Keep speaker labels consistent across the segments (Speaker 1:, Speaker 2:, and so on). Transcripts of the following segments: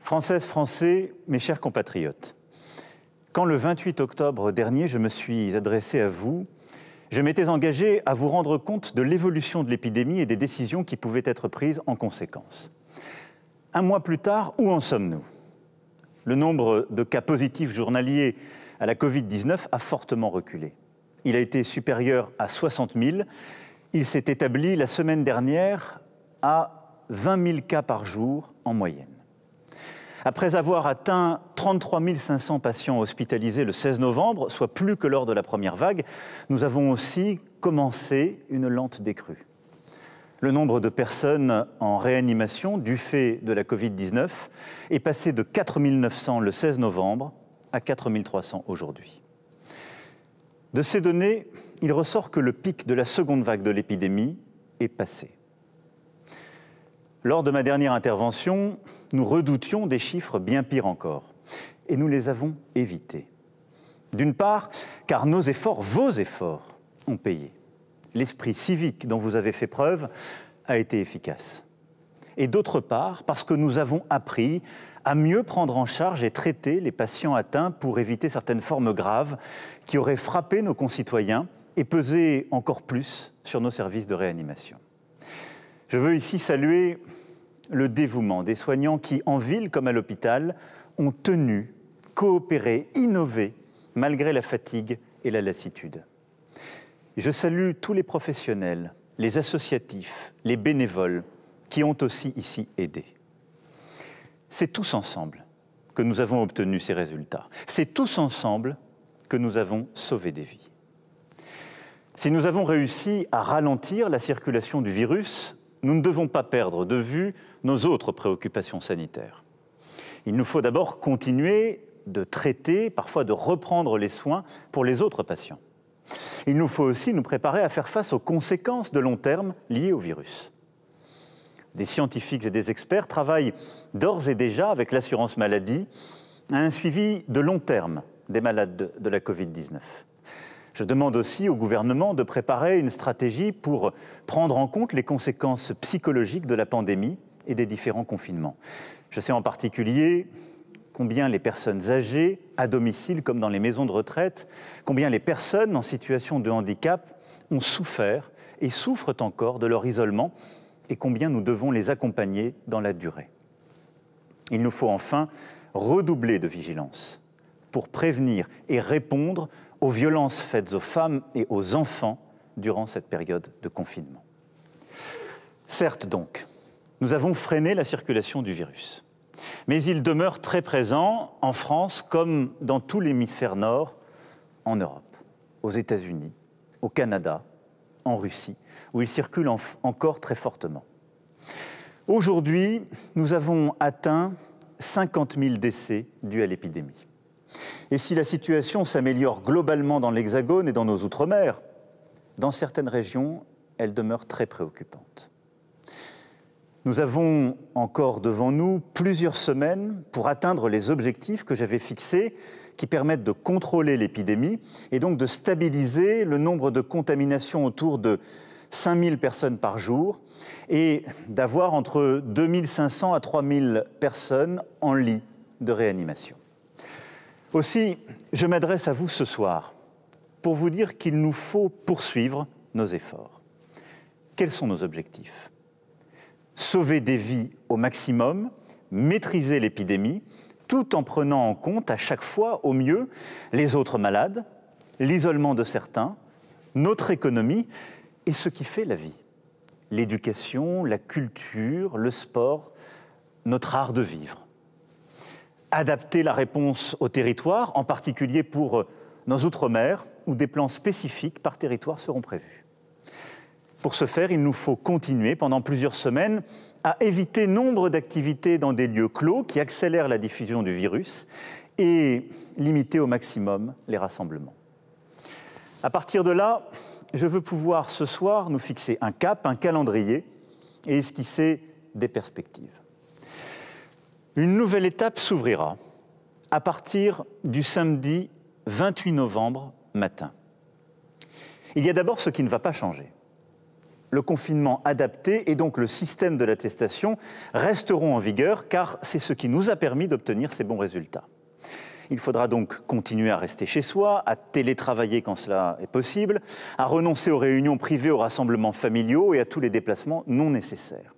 Speaker 1: Françaises, Français, mes chers compatriotes, quand le 28 octobre dernier, je me suis adressé à vous, je m'étais engagé à vous rendre compte de l'évolution de l'épidémie et des décisions qui pouvaient être prises en conséquence. Un mois plus tard, où en sommes-nous? Le nombre de cas positifs journaliers à la Covid-19 a fortement reculé. Il a été supérieur à 60 000. Il s'est établi la semaine dernière à 20 000 cas par jour en moyenne. Après avoir atteint 33 500 patients hospitalisés le 16 novembre, soit plus que lors de la première vague, nous avons aussi commencé une lente décrue. Le nombre de personnes en réanimation du fait de la Covid-19 est passé de 4 900 le 16 novembre à 4 300 aujourd'hui. De ces données, il ressort que le pic de la seconde vague de l'épidémie est passé. Lors de ma dernière intervention, nous redoutions des chiffres bien pires encore. Et nous les avons évités. D'une part, car nos efforts, vos efforts, ont payé. L'esprit civique dont vous avez fait preuve a été efficace. Et d'autre part, parce que nous avons appris à mieux prendre en charge et traiter les patients atteints pour éviter certaines formes graves qui auraient frappé nos concitoyens et pesé encore plus sur nos services de réanimation. Je veux ici saluer le dévouement des soignants qui, en ville comme à l'hôpital, ont tenu, coopéré, innové, malgré la fatigue et la lassitude. Je salue tous les professionnels, les associatifs, les bénévoles, qui ont aussi ici aidé. C'est tous ensemble que nous avons obtenu ces résultats. C'est tous ensemble que nous avons sauvé des vies. Si nous avons réussi à ralentir la circulation du virus, nous ne devons pas perdre de vue nos autres préoccupations sanitaires. Il nous faut d'abord continuer de traiter, parfois de reprendre les soins pour les autres patients. Il nous faut aussi nous préparer à faire face aux conséquences de long terme liées au virus. Des scientifiques et des experts travaillent d'ores et déjà avec l'assurance maladie à un suivi de long terme des malades de la Covid-19. Je demande aussi au gouvernement de préparer une stratégie pour prendre en compte les conséquences psychologiques de la pandémie et des différents confinements. Je sais en particulier combien les personnes âgées, à domicile comme dans les maisons de retraite, combien les personnes en situation de handicap ont souffert et souffrent encore de leur isolement et combien nous devons les accompagner dans la durée. Il nous faut enfin redoubler de vigilance pour prévenir et répondre aux violences faites aux femmes et aux enfants durant cette période de confinement. Certes donc, nous avons freiné la circulation du virus, mais il demeure très présent en France comme dans tout l'hémisphère nord, en Europe, aux États-Unis, au Canada, en Russie, où il circule encore très fortement. Aujourd'hui, nous avons atteint 50 000 décès dus à l'épidémie. Et si la situation s'améliore globalement dans l'Hexagone et dans nos Outre-mer, dans certaines régions, elle demeure très préoccupante. Nous avons encore devant nous plusieurs semaines pour atteindre les objectifs que j'avais fixés qui permettent de contrôler l'épidémie et donc de stabiliser le nombre de contaminations autour de 5 000 personnes par jour et d'avoir entre 2 500 à 3 000 personnes en lit de réanimation. Aussi, je m'adresse à vous ce soir pour vous dire qu'il nous faut poursuivre nos efforts. Quels sont nos objectifs? Sauver des vies au maximum, maîtriser l'épidémie, tout en prenant en compte à chaque fois au mieux les autres malades, l'isolement de certains, notre économie et ce qui fait la vie. L'éducation, la culture, le sport, notre art de vivre. Adapter la réponse au territoire, en particulier pour nos Outre-mer, où des plans spécifiques par territoire seront prévus. Pour ce faire, il nous faut continuer pendant plusieurs semaines à éviter nombre d'activités dans des lieux clos qui accélèrent la diffusion du virus et limiter au maximum les rassemblements. À partir de là, je veux pouvoir ce soir nous fixer un cap, un calendrier et esquisser des perspectives. Une nouvelle étape s'ouvrira à partir du samedi 28 novembre matin. Il y a d'abord ce qui ne va pas changer. le confinement adapté et donc le système de l'attestation resteront en vigueur car c'est ce qui nous a permis d'obtenir ces bons résultats. Il faudra donc continuer à rester chez soi, à télétravailler quand cela est possible, à renoncer aux réunions privées, aux rassemblements familiaux et à tous les déplacements non nécessaires.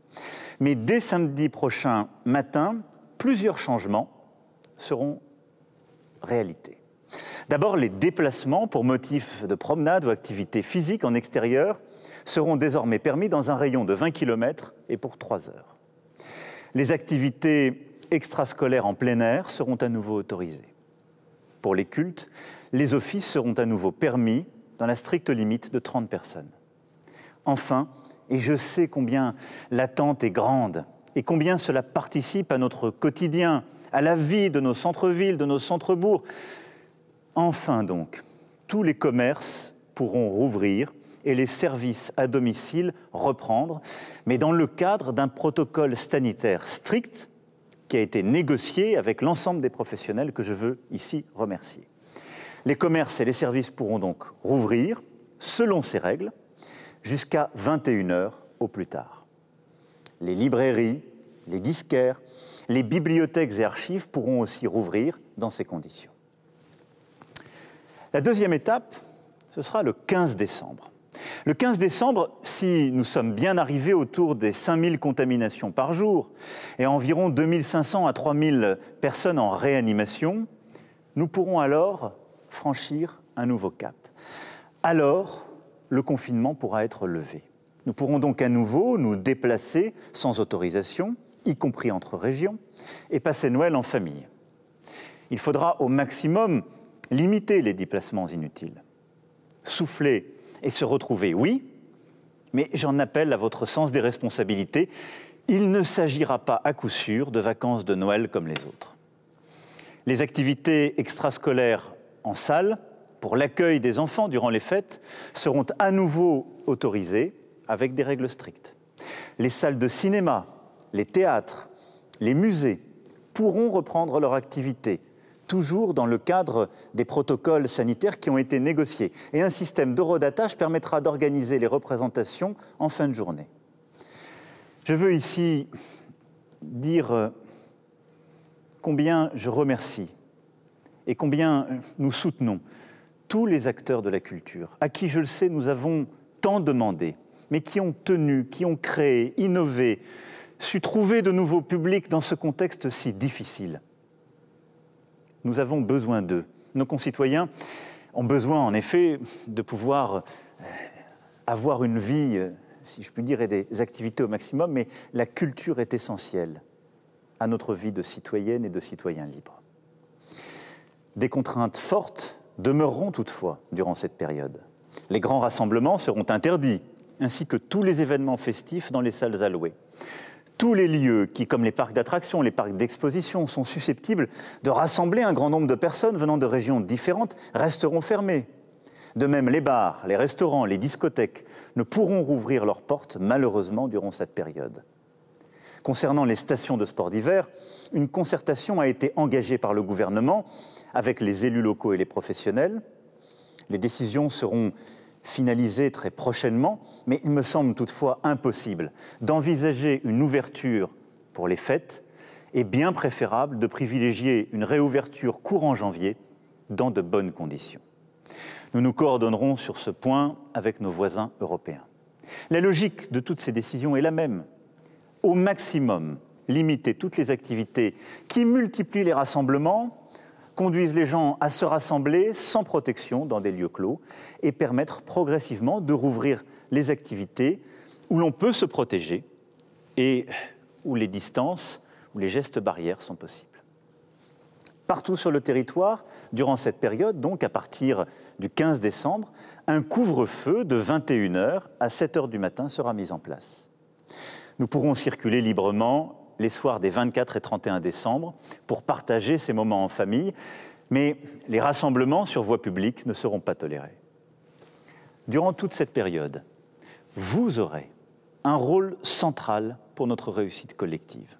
Speaker 1: Mais dès samedi prochain matin, plusieurs changements seront réalité. D'abord, les déplacements pour motif de promenade ou activité physique en extérieur seront désormais permis dans un rayon de 20 km et pour 3 heures. Les activités extrascolaires en plein air seront à nouveau autorisées. Pour les cultes, les offices seront à nouveau permis dans la stricte limite de 30 personnes. Enfin, et je sais combien l'attente est grande et combien cela participe à notre quotidien, à la vie de nos centres-villes, de nos centres-bourgs. Enfin donc, tous les commerces pourront rouvrir et les services à domicile reprendre, mais dans le cadre d'un protocole sanitaire strict qui a été négocié avec l'ensemble des professionnels que je veux ici remercier. Les commerces et les services pourront donc rouvrir, selon ces règles, jusqu'à 21 h au plus tard. Les librairies, les disquaires, les bibliothèques et archives pourront aussi rouvrir dans ces conditions. La deuxième étape, ce sera le 15 décembre. Le 15 décembre, si nous sommes bien arrivés autour des 5000 contaminations par jour et environ 2500 à 3000 personnes en réanimation, nous pourrons alors franchir un nouveau cap. Alors, le confinement pourra être levé. Nous pourrons donc à nouveau nous déplacer sans autorisation, y compris entre régions, et passer Noël en famille. Il faudra au maximum limiter les déplacements inutiles. Souffler et se retrouver, oui, mais j'en appelle à votre sens des responsabilités. Il ne s'agira pas à coup sûr de vacances de Noël comme les autres. Les activités extrascolaires en salle, pour l'accueil des enfants durant les fêtes, seront à nouveau autorisées avec des règles strictes. Les salles de cinéma, les théâtres, les musées pourront reprendre leur activité, toujours dans le cadre des protocoles sanitaires qui ont été négociés. Et un système d'horodatage permettra d'organiser les représentations en fin de journée. Je veux ici dire combien je remercie et combien nous soutenons tous les acteurs de la culture, à qui, je le sais, nous avons tant demandé, mais qui ont tenu, qui ont créé, innové, su trouver de nouveaux publics dans ce contexte si difficile. Nous avons besoin d'eux. Nos concitoyens ont besoin, en effet, de pouvoir avoir une vie, si je puis dire, et des activités au maximum, mais la culture est essentielle à notre vie de citoyenne et de citoyens libres. Des contraintes fortes demeureront toutefois durant cette période. Les grands rassemblements seront interdits, ainsi que tous les événements festifs dans les salles allouées. Tous les lieux qui, comme les parcs d'attractions, les parcs d'exposition, sont susceptibles de rassembler un grand nombre de personnes venant de régions différentes, resteront fermés. De même, les bars, les restaurants, les discothèques ne pourront rouvrir leurs portes, malheureusement, durant cette période. Concernant les stations de sport d'hiver, une concertation a été engagée par le gouvernement avec les élus locaux et les professionnels. Les décisions seront finalisées très prochainement, mais il me semble toutefois impossible d'envisager une ouverture pour les fêtes et bien préférable de privilégier une réouverture courant janvier dans de bonnes conditions. Nous nous coordonnerons sur ce point avec nos voisins européens. La logique de toutes ces décisions est la même. Au maximum, limiter toutes les activités qui multiplient les rassemblements, conduisent les gens à se rassembler sans protection dans des lieux clos et permettre progressivement de rouvrir les activités où l'on peut se protéger et où les distances, où les gestes barrières sont possibles. Partout sur le territoire, durant cette période, donc à partir du 15 décembre, un couvre-feu de 21 h à 7 h du matin sera mis en place. Nous pourrons circuler librement les soirs des 24 et 31 décembre pour partager ces moments en famille, mais les rassemblements sur voie publique ne seront pas tolérés. Durant toute cette période, vous aurez un rôle central pour notre réussite collective.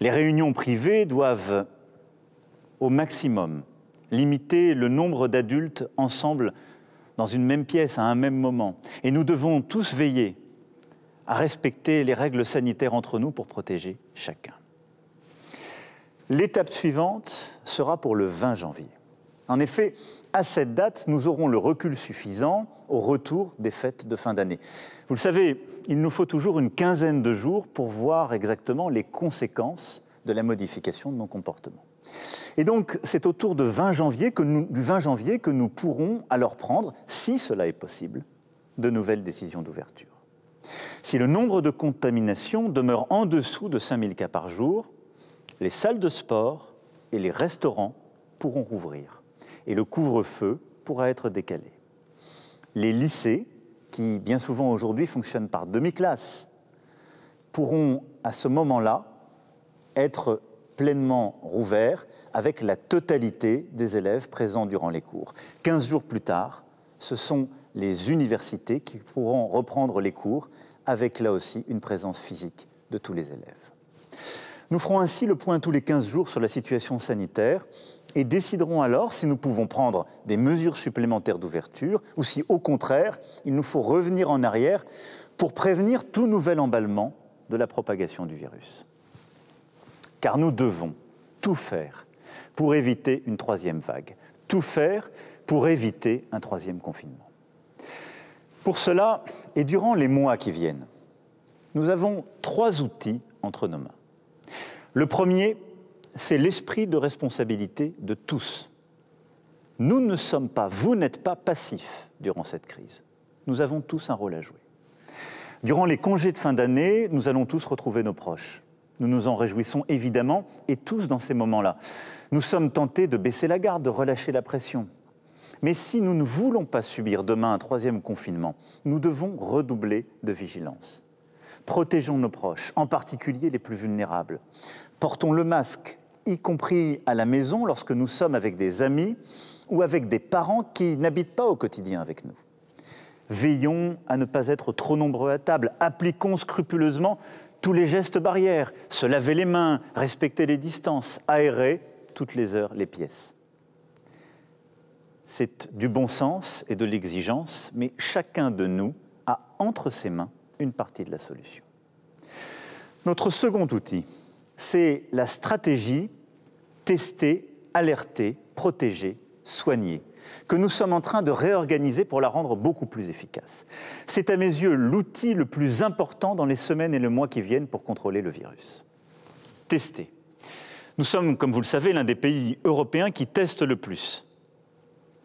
Speaker 1: Les réunions privées doivent, au maximum, limiter le nombre d'adultes ensemble dans une même pièce à un même moment. Et nous devons tous veiller à respecter les règles sanitaires entre nous pour protéger chacun. L'étape suivante sera pour le 20 janvier. En effet, à cette date, nous aurons le recul suffisant au retour des fêtes de fin d'année. Vous le savez, il nous faut toujours une quinzaine de jours pour voir exactement les conséquences de la modification de nos comportements. Et donc, c'est autour du 20 janvier que nous pourrons alors prendre, si cela est possible, de nouvelles décisions d'ouverture. Si le nombre de contaminations demeure en dessous de 5000 cas par jour, les salles de sport et les restaurants pourront rouvrir et le couvre-feu pourra être décalé. Les lycées, qui bien souvent aujourd'hui fonctionnent par demi-classe, pourront à ce moment-là être pleinement rouverts avec la totalité des élèves présents durant les cours. 15 jours plus tard, ce sont les universités qui pourront reprendre les cours avec là aussi une présence physique de tous les élèves. Nous ferons ainsi le point tous les 15 jours sur la situation sanitaire et déciderons alors si nous pouvons prendre des mesures supplémentaires d'ouverture ou si, au contraire, il nous faut revenir en arrière pour prévenir tout nouvel emballement de la propagation du virus. Car nous devons tout faire pour éviter une troisième vague, tout faire pour éviter un troisième confinement. Pour cela, et durant les mois qui viennent, nous avons 3 outils entre nos mains. Le premier, c'est l'esprit de responsabilité de tous. Nous ne sommes pas, vous n'êtes pas passifs durant cette crise. Nous avons tous un rôle à jouer. Durant les congés de fin d'année, nous allons tous retrouver nos proches. Nous nous en réjouissons évidemment, et tous dans ces moments-là. Nous sommes tentés de baisser la garde, de relâcher la pression. Mais si nous ne voulons pas subir demain un troisième confinement, nous devons redoubler de vigilance. Protégeons nos proches, en particulier les plus vulnérables. Portons le masque, y compris à la maison lorsque nous sommes avec des amis ou avec des parents qui n'habitent pas au quotidien avec nous. Veillons à ne pas être trop nombreux à table. Appliquons scrupuleusement tous les gestes barrières, se laver les mains, respecter les distances, aérer toutes les heures les pièces. C'est du bon sens et de l'exigence, mais chacun de nous a entre ses mains une partie de la solution. Notre second outil, c'est la stratégie tester, alerter, protéger, soigner, que nous sommes en train de réorganiser pour la rendre beaucoup plus efficace. C'est à mes yeux l'outil le plus important dans les semaines et les mois qui viennent pour contrôler le virus. Tester. Nous sommes, comme vous le savez, l'un des pays européens qui testent le plus.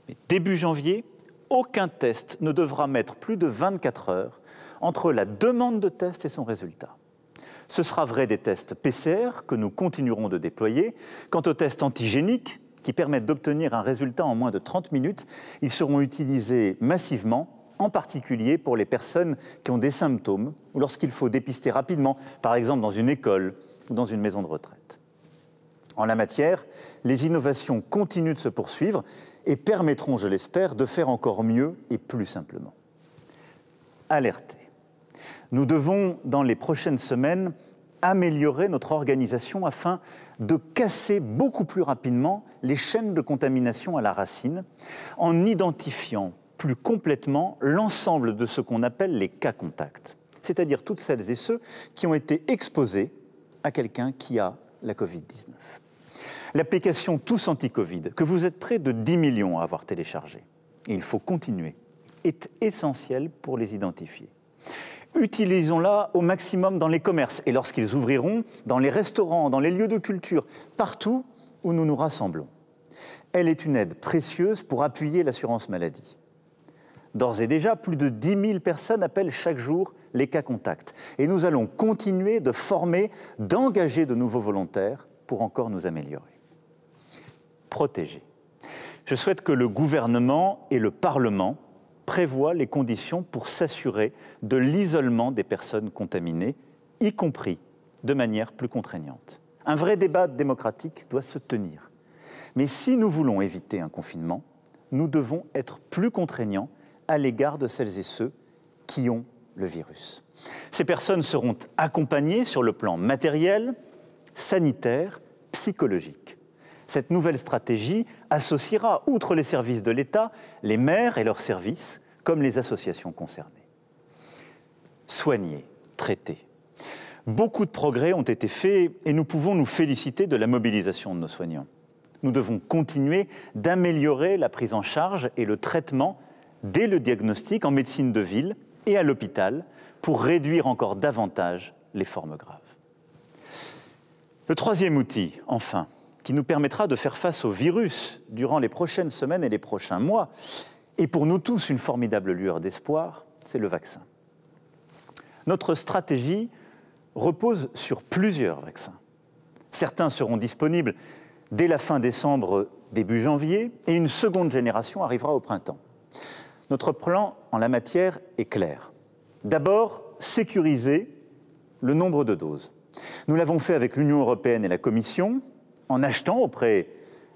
Speaker 1: Mais début janvier, aucun test ne devra mettre plus de 24 heures entre la demande de test et son résultat. Ce sera vrai des tests PCR que nous continuerons de déployer. Quant aux tests antigéniques, qui permettent d'obtenir un résultat en moins de 30 minutes, ils seront utilisés massivement, en particulier pour les personnes qui ont des symptômes ou lorsqu'il faut dépister rapidement, par exemple dans une école ou dans une maison de retraite. En la matière, les innovations continuent de se poursuivre et permettront, je l'espère, de faire encore mieux et plus simplement. Alerter. Nous devons, dans les prochaines semaines, améliorer notre organisation afin de casser beaucoup plus rapidement les chaînes de contamination à la racine en identifiant plus complètement l'ensemble de ce qu'on appelle les cas contacts, c'est-à-dire toutes celles et ceux qui ont été exposés à quelqu'un qui a la Covid-19. L'application Tous Anti-Covid, que vous êtes près de 10 millions à avoir téléchargée, et il faut continuer, est essentielle pour les identifier. Utilisons-la au maximum dans les commerces et lorsqu'ils ouvriront, dans les restaurants, dans les lieux de culture, partout où nous nous rassemblons. Elle est une aide précieuse pour appuyer l'assurance maladie. D'ores et déjà, plus de 10 000 personnes appellent chaque jour les cas contacts. Et nous allons continuer de former, d'engager de nouveaux volontaires pour encore nous améliorer. Protéger. Je souhaite que le gouvernement et le Parlement prévoit les conditions pour s'assurer de l'isolement des personnes contaminées, y compris de manière plus contraignante. Un vrai débat démocratique doit se tenir. Mais si nous voulons éviter un confinement, nous devons être plus contraignants à l'égard de celles et ceux qui ont le virus. Ces personnes seront accompagnées sur le plan matériel, sanitaire, psychologique. Cette nouvelle stratégie associera, outre les services de l'État, les maires et leurs services, comme les associations concernées. Soigner, traiter. Beaucoup de progrès ont été faits et nous pouvons nous féliciter de la mobilisation de nos soignants. Nous devons continuer d'améliorer la prise en charge et le traitement dès le diagnostic en médecine de ville et à l'hôpital pour réduire encore davantage les formes graves. Le troisième outil, enfin, qui nous permettra de faire face au virus durant les prochaines semaines et les prochains mois, et pour nous tous une formidable lueur d'espoir, c'est le vaccin. Notre stratégie repose sur plusieurs vaccins. Certains seront disponibles dès la fin décembre, début janvier, et une seconde génération arrivera au printemps. Notre plan en la matière est clair. D'abord, sécuriser le nombre de doses. Nous l'avons fait avec l'Union européenne et la Commission, en achetant auprès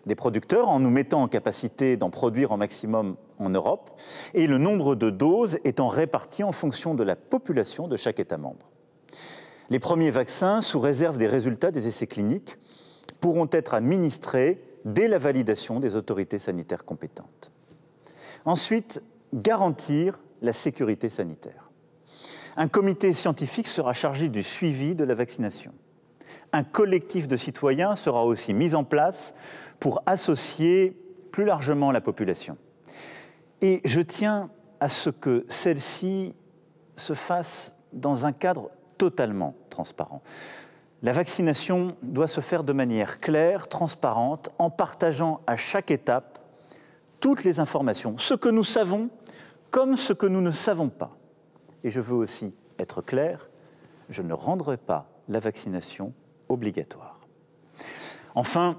Speaker 1: des producteurs, en nous mettant en capacité d'en produire en maximum en Europe, et le nombre de doses étant réparti en fonction de la population de chaque État membre. Les premiers vaccins, sous réserve des résultats des essais cliniques, pourront être administrés dès la validation des autorités sanitaires compétentes. Ensuite, garantir la sécurité sanitaire. Un comité scientifique sera chargé du suivi de la vaccination. Un collectif de citoyens sera aussi mis en place pour associer plus largement la population. Et je tiens à ce que celle-ci se fasse dans un cadre totalement transparent. La vaccination doit se faire de manière claire, transparente, en partageant à chaque étape toutes les informations, ce que nous savons comme ce que nous ne savons pas. Et je veux aussi être clair, je ne rendrai pas la vaccination obligatoire. Enfin,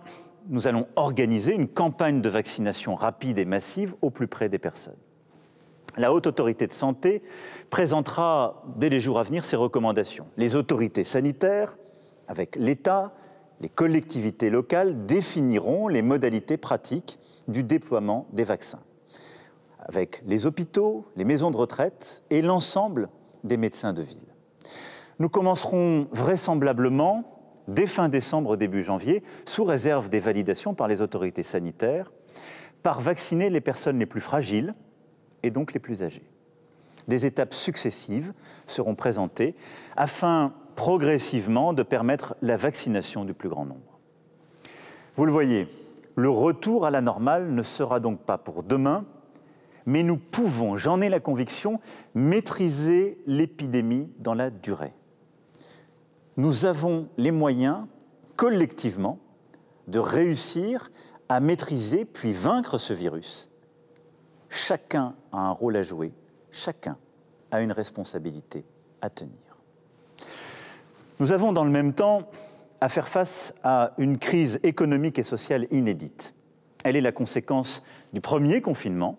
Speaker 1: nous allons organiser une campagne de vaccination rapide et massive au plus près des personnes. La Haute Autorité de Santé présentera dès les jours à venir ses recommandations. Les autorités sanitaires, avec l'État, les collectivités locales, définiront les modalités pratiques du déploiement des vaccins, avec les hôpitaux, les maisons de retraite et l'ensemble des médecins de ville. Nous commencerons vraisemblablement dès fin décembre, début janvier, sous réserve des validations par les autorités sanitaires, par vacciner les personnes les plus fragiles et donc les plus âgées. Des étapes successives seront présentées afin progressivement de permettre la vaccination du plus grand nombre. Vous le voyez, le retour à la normale ne sera donc pas pour demain, mais nous pouvons, j'en ai la conviction, maîtriser l'épidémie dans la durée. Nous avons les moyens, collectivement, de réussir à maîtriser puis vaincre ce virus. Chacun a un rôle à jouer, chacun a une responsabilité à tenir. Nous avons dans le même temps à faire face à une crise économique et sociale inédite. Elle est la conséquence du premier confinement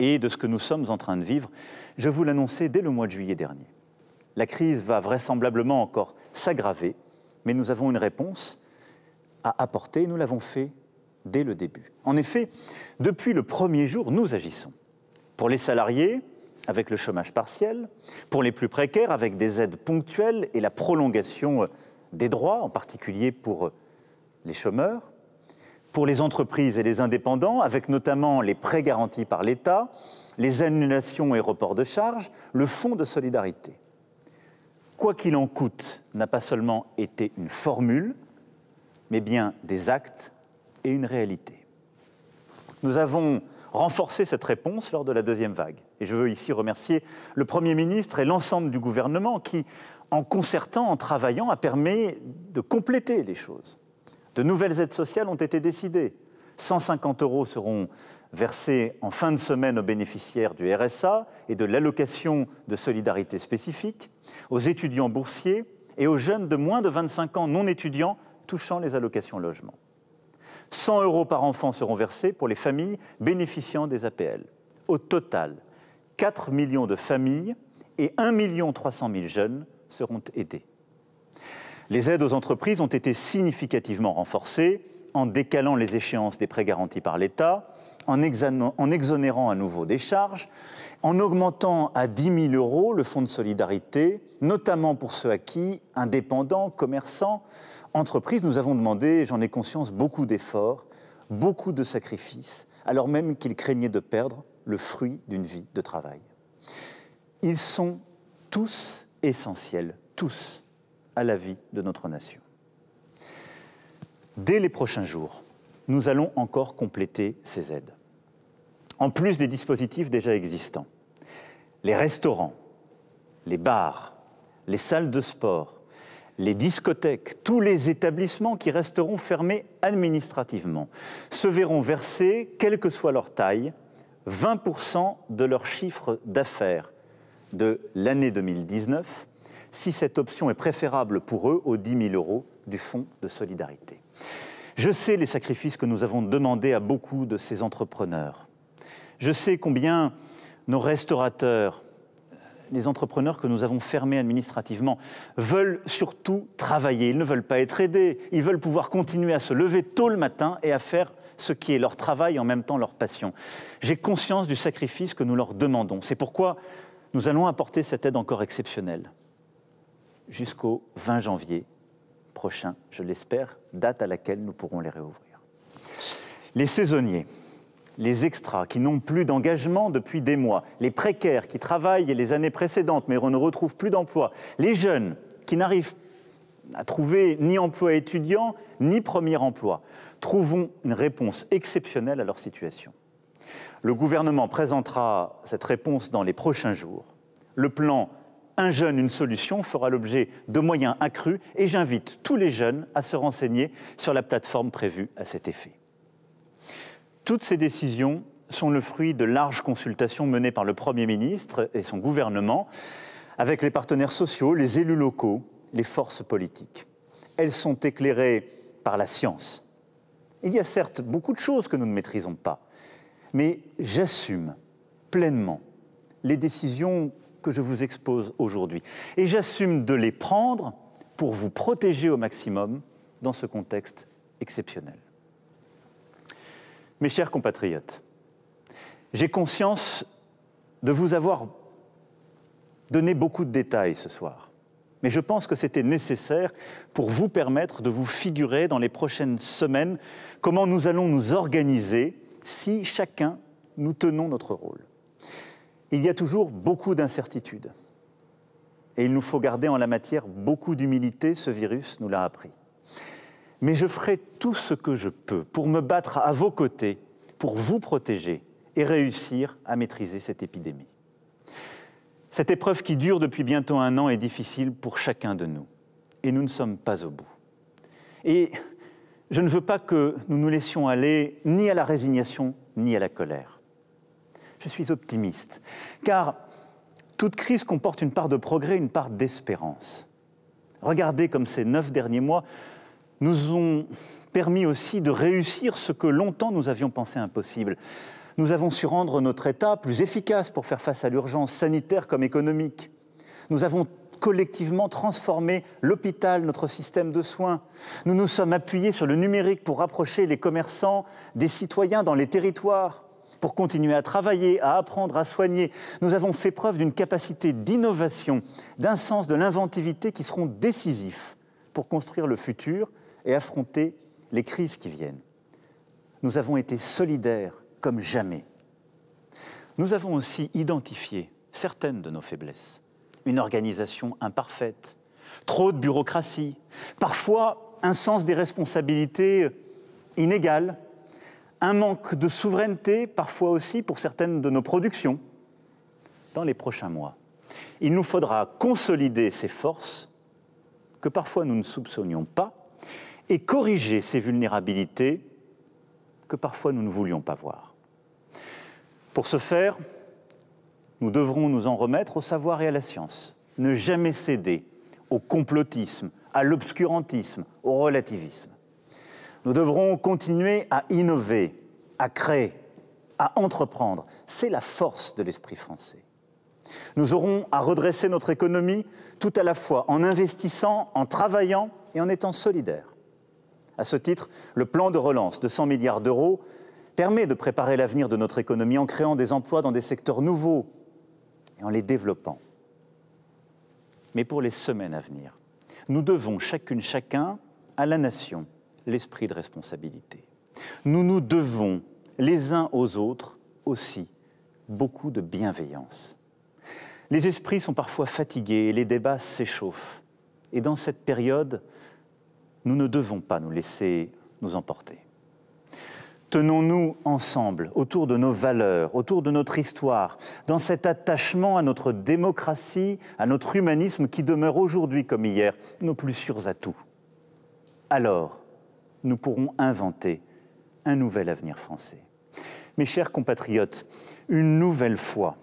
Speaker 1: et de ce que nous sommes en train de vivre. Je vous l'annonçais dès le mois de juillet dernier. La crise va vraisemblablement encore s'aggraver, mais nous avons une réponse à apporter et nous l'avons fait dès le début. En effet, depuis le premier jour, nous agissons. Pour les salariés, avec le chômage partiel, pour les plus précaires, avec des aides ponctuelles et la prolongation des droits, en particulier pour les chômeurs, pour les entreprises et les indépendants, avec notamment les prêts garantis par l'État, les annulations et reports de charges, le fonds de solidarité. Quoi qu'il en coûte n'a pas seulement été une formule, mais bien des actes et une réalité. Nous avons renforcé cette réponse lors de la deuxième vague. Et je veux ici remercier le Premier ministre et l'ensemble du gouvernement qui, en concertant, en travaillant, a permis de compléter les choses. De nouvelles aides sociales ont été décidées. 150 € seront versés en fin de semaine aux bénéficiaires du RSA et de l'allocation de solidarité spécifique, aux étudiants boursiers et aux jeunes de moins de 25 ans non étudiants touchant les allocations logement. 100 € par enfant seront versés pour les familles bénéficiant des APL. Au total, 4 millions de familles et 1 300 000 jeunes seront aidés. Les aides aux entreprises ont été significativement renforcées en décalant les échéances des prêts garantis par l'État, en exonérant à nouveau des charges, en augmentant à 10 000 € le fonds de solidarité, notamment pour ceux à qui, indépendants, commerçants, entreprises, nous avons demandé, j'en ai conscience, beaucoup d'efforts beaucoup de sacrifices, alors même qu'ils craignaient de perdre le fruit d'une vie de travail. Ils sont tous essentiels, tous, à la vie de notre nation. Dès les prochains jours, nous allons encore compléter ces aides. En plus des dispositifs déjà existants, les restaurants, les bars, les salles de sport, les discothèques, tous les établissements qui resteront fermés administrativement se verront verser, quelle que soit leur taille, 20% de leur chiffre d'affaires de l'année 2019, si cette option est préférable pour eux aux 10 000 € du Fonds de solidarité. Je sais les sacrifices que nous avons demandés à beaucoup de ces entrepreneurs. Je sais combien nos restaurateurs, les entrepreneurs que nous avons fermés administrativement, veulent surtout travailler. Ils ne veulent pas être aidés. Ils veulent pouvoir continuer à se lever tôt le matin et à faire ce qui est leur travail, en même temps leur passion. J'ai conscience du sacrifice que nous leur demandons. C'est pourquoi nous allons apporter cette aide encore exceptionnelle jusqu'au 20 janvier prochain, je l'espère, date à laquelle nous pourrons les réouvrir. Les saisonniers, les extras qui n'ont plus d'engagement depuis des mois, les précaires qui travaillent les années précédentes mais ne retrouvent plus d'emploi, les jeunes qui n'arrivent à trouver ni emploi étudiant ni premier emploi, trouvons une réponse exceptionnelle à leur situation. Le gouvernement présentera cette réponse dans les prochains jours. Le plan « Un jeune, une solution » fera l'objet de moyens accrus et j'invite tous les jeunes à se renseigner sur la plateforme prévue à cet effet. Toutes ces décisions sont le fruit de larges consultations menées par le Premier ministre et son gouvernement avec les partenaires sociaux, les élus locaux, les forces politiques. Elles sont éclairées par la science. Il y a certes beaucoup de choses que nous ne maîtrisons pas, mais j'assume pleinement les décisions que je vous expose aujourd'hui. Et j'assume de les prendre pour vous protéger au maximum dans ce contexte exceptionnel. Mes chers compatriotes, j'ai conscience de vous avoir donné beaucoup de détails ce soir, mais je pense que c'était nécessaire pour vous permettre de vous figurer dans les prochaines semaines comment nous allons nous organiser si chacun nous tenons notre rôle. Il y a toujours beaucoup d'incertitudes et il nous faut garder en la matière beaucoup d'humilité, ce virus nous l'a appris. Mais je ferai tout ce que je peux pour me battre à vos côtés, pour vous protéger et réussir à maîtriser cette épidémie. Cette épreuve qui dure depuis bientôt 1 an est difficile pour chacun de nous et nous ne sommes pas au bout. Et je ne veux pas que nous nous laissions aller ni à la résignation ni à la colère. Je suis optimiste, car toute crise comporte une part de progrès, une part d'espérance. Regardez comme ces 9 derniers mois nous ont permis aussi de réussir ce que longtemps nous avions pensé impossible. Nous avons su rendre notre État plus efficace pour faire face à l'urgence sanitaire comme économique. Nous avons collectivement transformé l'hôpital, notre système de soins. Nous nous sommes appuyés sur le numérique pour rapprocher les commerçants des citoyens dans les territoires, pour continuer à travailler, à apprendre, à soigner. Nous avons fait preuve d'une capacité d'innovation, d'un sens de l'inventivité qui seront décisifs pour construire le futur et affronter les crises qui viennent. Nous avons été solidaires comme jamais. Nous avons aussi identifié certaines de nos faiblesses. Une organisation imparfaite, trop de bureaucratie, parfois un sens des responsabilités inégal, un manque de souveraineté, parfois aussi pour certaines de nos productions. Dans les prochains mois, il nous faudra consolider ces forces que parfois nous ne soupçonnions pas et corriger ces vulnérabilités que parfois nous ne voulions pas voir. Pour ce faire, nous devrons nous en remettre au savoir et à la science, ne jamais céder au complotisme, à l'obscurantisme, au relativisme. Nous devrons continuer à innover, à créer, à entreprendre. C'est la force de l'esprit français. Nous aurons à redresser notre économie tout à la fois en investissant, en travaillant et en étant solidaires. À ce titre, le plan de relance de 100 milliards d'euros permet de préparer l'avenir de notre économie en créant des emplois dans des secteurs nouveaux et en les développant. Mais pour les semaines à venir, nous devons chacune, chacun, à la nation, l'esprit de responsabilité. Nous nous devons, les uns aux autres, aussi, beaucoup de bienveillance. Les esprits sont parfois fatigués et les débats s'échauffent. Et dans cette période, nous ne devons pas nous laisser nous emporter. Tenons-nous ensemble autour de nos valeurs, autour de notre histoire, dans cet attachement à notre démocratie, à notre humanisme qui demeure aujourd'hui comme hier nos plus sûrs atouts. Alors, nous pourrons inventer un nouvel avenir français. Mes chers compatriotes, une nouvelle fois,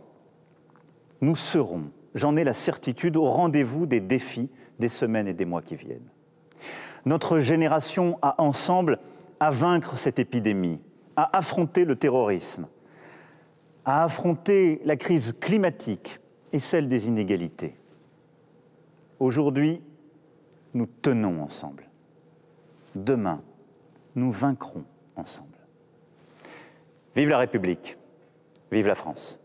Speaker 1: nous serons, j'en ai la certitude, au rendez-vous des défis des semaines et des mois qui viennent. Notre génération a ensemble à vaincre cette épidémie, à affronter le terrorisme, à affronter la crise climatique et celle des inégalités. Aujourd'hui, nous tenons ensemble. Demain, nous vaincrons ensemble. Vive la République, vive la France.